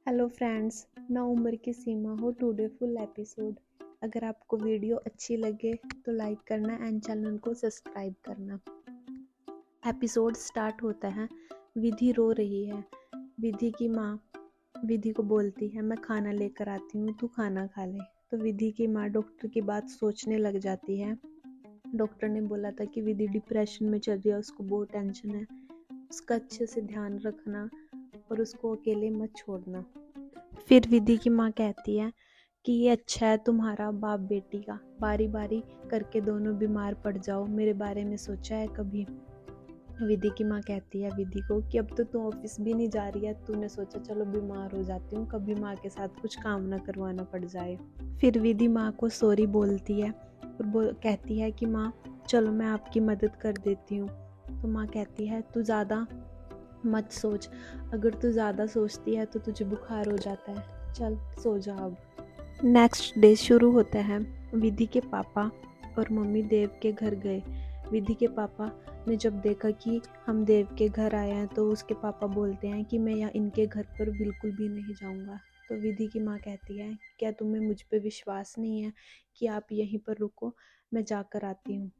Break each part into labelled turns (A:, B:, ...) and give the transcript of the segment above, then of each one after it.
A: Hello friends, ना उम्र की सीमा हो टुडे फुल एपिसोड। अगर आपको वीडियो अच्छी लगे तो लाइक करना एंड चैनल को सब्सक्राइब करना। एपिसोड स्टार्ट होता है। विधि रो रही है। विधि की माँ विधि को बोलती है, मैं खाना लेकर आती हूँ, तू खाना खा ले। तो विधि की माँ डॉक्टर की बात सोचने लग जाती है। डॉक्टर ने बोला था कि विधि डिप्रेशन में चल रही है, उसको बहुत टेंशन है, उसका अच्छे से ध्यान रखना और उसको अकेले मत छोड़ना। फिर विधि की माँ कहती है कि ये अच्छा है तुम्हारा बाप बेटी का, बारी बारी करके दोनों बीमार पड़ जाओ, मेरे बारे में सोचा है कभी। विधि की माँ कहती है विधि को कि अब तो तू ऑफिस भी नहीं जा रही है, तूने सोचा चलो बीमार हो जाती हूँ, कभी माँ के साथ कुछ काम ना करवाना पड़ जाए। फिर विधि माँ को सॉरी बोलती है और कहती है कि माँ चलो मैं आपकी मदद कर देती हूँ। तो माँ कहती है तू ज़्यादा मत सोच, अगर तू ज़्यादा सोचती है तो तुझे बुखार हो जाता है, चल सो जा अब। नेक्स्ट डे शुरू होता है। विधि के पापा और मम्मी देव के घर गए। विधि के पापा ने जब देखा कि हम देव के घर आए हैं तो उसके पापा बोलते हैं कि मैं यहाँ इनके घर पर बिल्कुल भी नहीं जाऊँगा। तो विधि की माँ कहती है क्या तुम्हें मुझ पे विश्वास नहीं है कि आप यहीं पर रुको, मैं जाकर आती हूँ।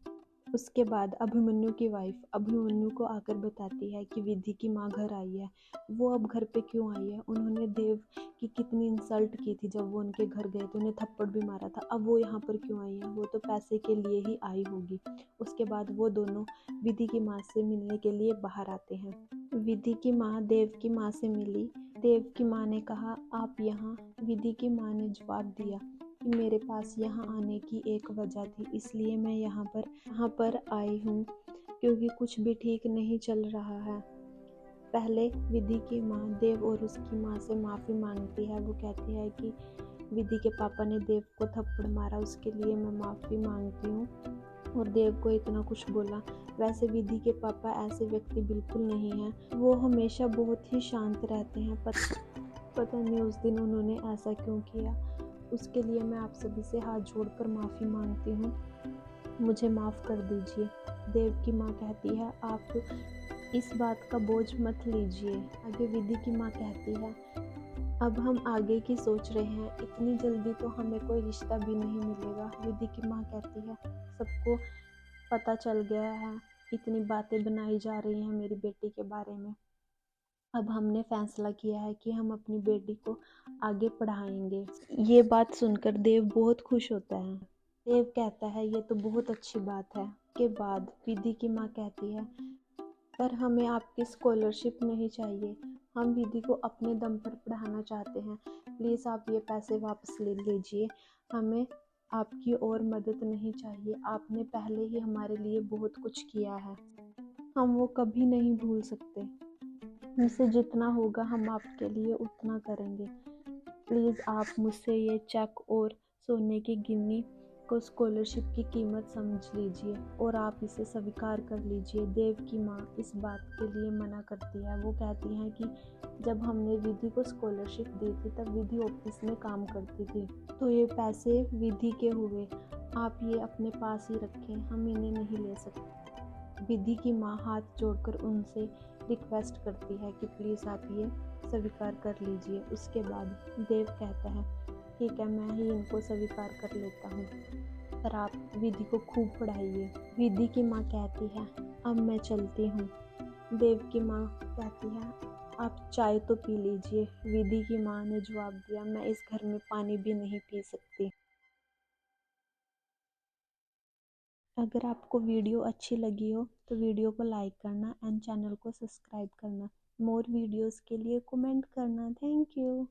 A: उसके बाद अभिमन्यु की वाइफ अभिमन्यु को आकर बताती है कि विधि की माँ घर आई है। वो अब घर पे क्यों आई है, उन्होंने देव की कितनी इंसल्ट की थी जब वो उनके घर गए तो उन्हें थप्पड़ भी मारा था, अब वो यहाँ पर क्यों आई है, वो तो पैसे के लिए ही आई होगी। उसके बाद वो दोनों विधि की माँ से मिलने के लिए बाहर आते हैं। विधि की माँ देव की माँ से मिली। देव की माँ ने कहा आप यहाँ। विधि की माँ ने जवाब दिया कि मेरे पास यहाँ आने की एक वजह थी, इसलिए मैं यहाँ पर आई हूँ क्योंकि कुछ भी ठीक नहीं चल रहा है। पहले विधि की माँ देव और उसकी माँ से माफ़ी मांगती है। वो कहती है कि विधि के पापा ने देव को थप्पड़ मारा, उसके लिए मैं माफ़ी मांगती हूँ और देव को इतना कुछ बोला। वैसे विधि के पापा ऐसे व्यक्ति बिल्कुल नहीं हैं, वो हमेशा बहुत ही शांत रहते हैं। पता नहीं उस दिन उन्होंने ऐसा क्यों किया। उसके लिए मैं आप सभी से हाथ जोड़कर माफ़ी मांगती हूँ, मुझे माफ़ कर दीजिए। देव की माँ कहती है आप इस बात का बोझ मत लीजिए। आगे विधि की माँ कहती है अब हम आगे की सोच रहे हैं, इतनी जल्दी तो हमें कोई रिश्ता भी नहीं मिलेगा। विधि की माँ कहती है सबको पता चल गया है, इतनी बातें बनाई जा रही हैं मेरी बेटी के बारे में, अब हमने फैसला किया है कि हम अपनी बेटी को आगे पढ़ाएंगे। ये बात सुनकर देव बहुत खुश होता है। देव कहता है ये तो बहुत अच्छी बात है। के बाद विधि की माँ कहती है पर हमें आपकी स्कॉलरशिप नहीं चाहिए, हम विधि को अपने दम पर पढ़ाना चाहते हैं, प्लीज़ आप ये पैसे वापस ले लीजिए, हमें आपकी और मदद नहीं चाहिए, आपने पहले ही हमारे लिए बहुत कुछ किया है, हम वो कभी नहीं भूल सकते, मुझसे जितना होगा हम आपके लिए उतना करेंगे, प्लीज़ आप मुझसे ये चेक और सोने की गिन्नी को स्कॉलरशिप की कीमत समझ लीजिए और आप इसे स्वीकार कर लीजिए। देव की माँ इस बात के लिए मना करती है। वो कहती हैं कि जब हमने विधि को स्कॉलरशिप दी थी तब विधि ऑफिस में काम करती थी, तो ये पैसे विधि के हुए, आप ये अपने पास ही रखें, हम इन्हें नहीं ले सकते। विधि की माँ हाथ जोड़कर उनसे रिक्वेस्ट करती है कि प्लीज़ आप ये स्वीकार कर लीजिए। उसके बाद देव कहता है ठीक है, मैं ही इनको स्वीकार कर लेता हूँ, पर आप विधि को खूब पढ़ाइए। विधि की माँ कहती है अब मैं चलती हूँ। देव की माँ कहती है आप चाय तो पी लीजिए। विधि की माँ ने जवाब दिया मैं इस घर में पानी भी नहीं पी सकती। अगर आपको वीडियो अच्छी लगी हो तो वीडियो को लाइक करना एंड चैनल को सब्सक्राइब करना। मोर वीडियोस के लिए कमेंट करना। Thank you.